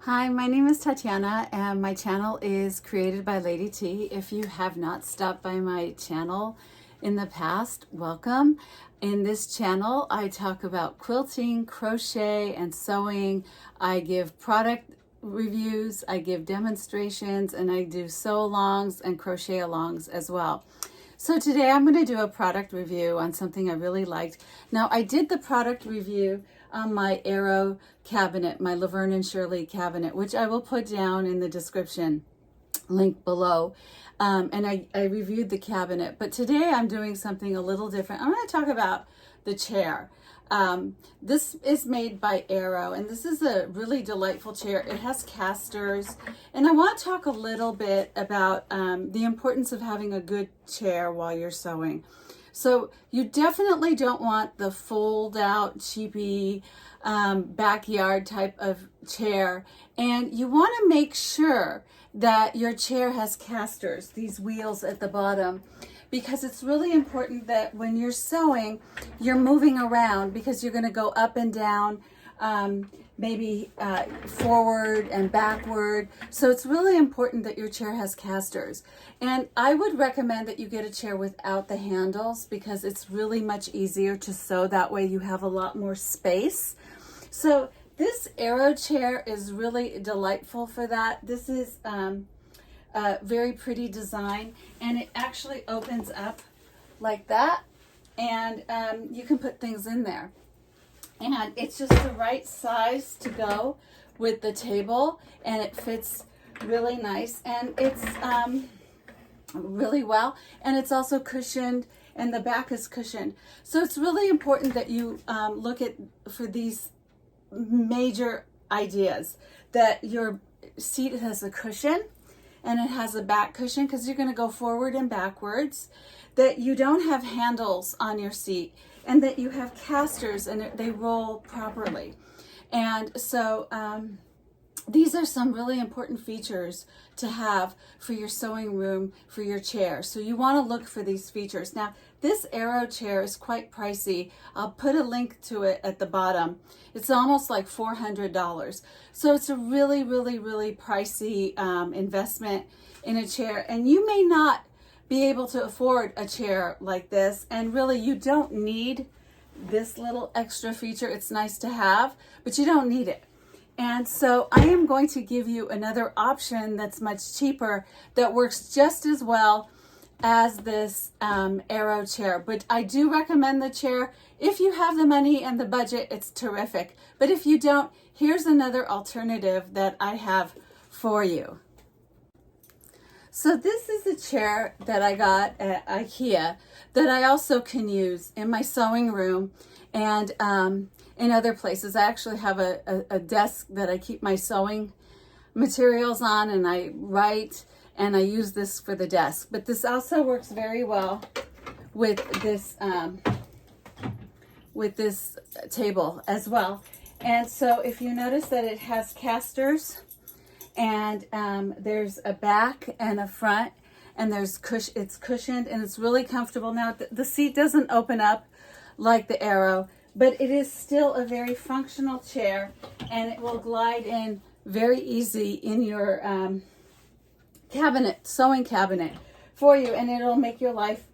Hi, my name is Tatiana and my channel is created by Lady T. If you have not stopped by my channel in the past, welcome. In this channel, I talk about quilting, crochet, and sewing. I give product reviews, I give demonstrations, and I do sew-alongs and crochet-alongs as well. So today I'm going to do a product review on something I really liked. Now, I did the product review on my Arrow cabinet, my Lavern and Shirley cabinet, which I will put down in the description link below. And I reviewed the cabinet, but today I'm doing something a little different. I'm going to talk about the chair. This is made by Arrow, and this is a really delightful chair. It has casters, and I want to talk a little bit about the importance of having a good chair while you're sewing. So you definitely don't want the fold out cheapy backyard type of chair, and you want to make sure that your chair has casters, these wheels at the bottom, because it's really important that when you're sewing, you're moving around, because you're going to go up and down, maybe forward and backward. So it's really important that your chair has casters. And I would recommend that you get a chair without the handles, because it's really much easier to sew. That way you have a lot more space. So this Arrow chair is really delightful for that. This is a very pretty design, and it actually opens up like that, and you can put things in there. And it's just the right size to go with the table, and it fits really nice, and it's really well, and it's also cushioned, and the back is cushioned. So it's really important that you look at for these major ideas, that your seat has a cushion and it has a back cushion, because you're going to go forward and backwards, that you don't have handles on your seat, and that you have casters and they roll properly. And so these are some really important features to have for your sewing room, for your chair. So you want to look for these features. Now, this Arrow chair is quite pricey. I'll put a link to it at the bottom. It's almost like $400. So it's a really, really, really pricey investment in a chair. And you may not be able to afford a chair like this. And really, you don't need this little extra feature. It's nice to have, but you don't need it. And so I am going to give you another option that's much cheaper, that works just as well as this Arrow chair. But I do recommend the chair. If you have the money and the budget, it's terrific. But if you don't, here's another alternative that I have for you. So this is a chair that I got at IKEA that I also can use in my sewing room and in other places. I actually have a desk that I keep my sewing materials on, and I write, and I use this for the desk. But this also works very well with this table as well. And so if you notice that it has casters, and there's a back and a front, and it's cushioned, and it's really comfortable. Now, the seat doesn't open up like the Arrow, but it is still a very functional chair, and it will glide in very easy in your sewing cabinet for you, and it'll make your life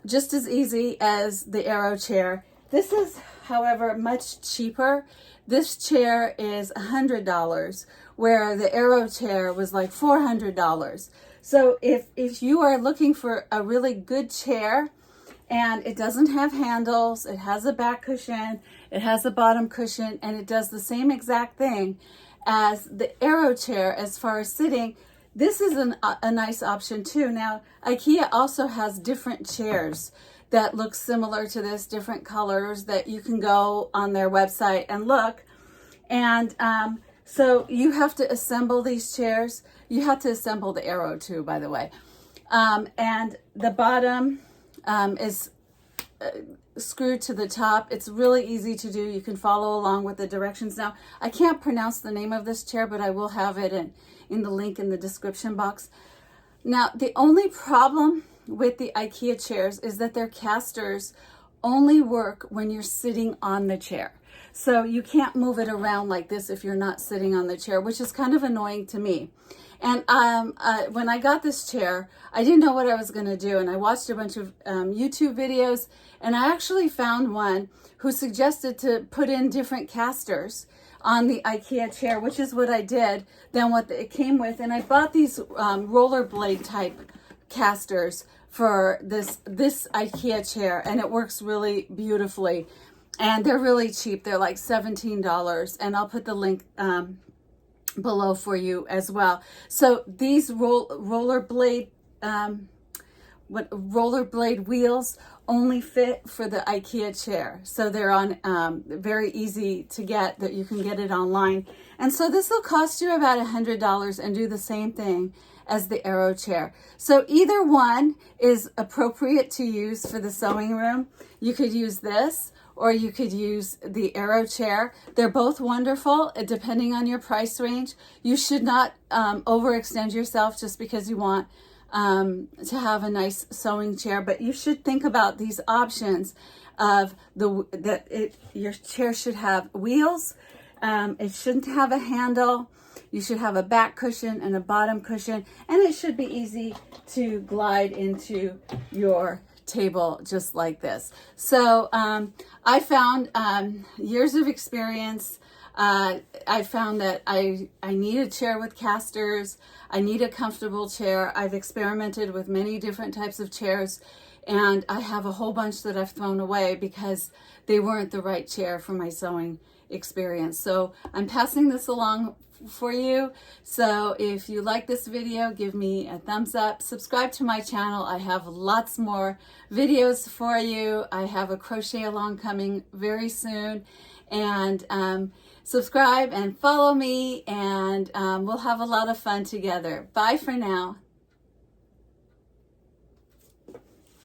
just as easy as the Arrow chair. This is, however, much cheaper. This chair is $100, where the Arrow chair was like $400. So if you are looking for a really good chair, and it doesn't have handles, it has a back cushion, it has a bottom cushion, and it does the same exact thing as the Arrow chair as far as sitting, this is a nice option too. Now, IKEA also has different chairs that look similar to this, different colors, that you can go on their website and look. And so you have to assemble these chairs. You have to assemble the Arrow too, by the way. And the bottom is screwed to the top. It's really easy to do. You can follow along with the directions. Now, I can't pronounce the name of this chair, but I will have it in the link in the description box. Now, the only problem with the IKEA chairs is that their casters only work when you're sitting on the chair. So you can't move it around like this if you're not sitting on the chair, which is kind of annoying to me. And when I got this chair, I didn't know what I was going to do. And I watched a bunch of YouTube videos, and I actually found one who suggested to put in different casters on the IKEA chair, which is what I did, than what it came with. And I bought these rollerblade type casters for this IKEA chair, and it works really beautifully. And they're really cheap. They're like $17, and I'll put the link below for you as well. So these rollerblade wheels only fit for the IKEA chair. So they're on very easy to get, that you can get it online. And so this will cost you about $100 and do the same thing as the Aero chair. So either one is appropriate to use for the sewing room. You could use this, or you could use the Aero chair. They're both wonderful, depending on your price range. You should not overextend yourself just because you want to have a nice sewing chair, but you should think about these options of your chair should have wheels. It shouldn't have a handle. You should have a back cushion and a bottom cushion, and it should be easy to glide into your table just like this. So I found years of experience. I found that I need a chair with casters. I need a comfortable chair. I've experimented with many different types of chairs, and I have a whole bunch that I've thrown away because they weren't the right chair for my sewing experience. So I'm passing this along for you. So if you like this video, give me a thumbs up. Subscribe to my channel. I have lots more videos for you. I have a crochet along coming very soon. And subscribe and follow me, and we'll have a lot of fun together. Bye for now.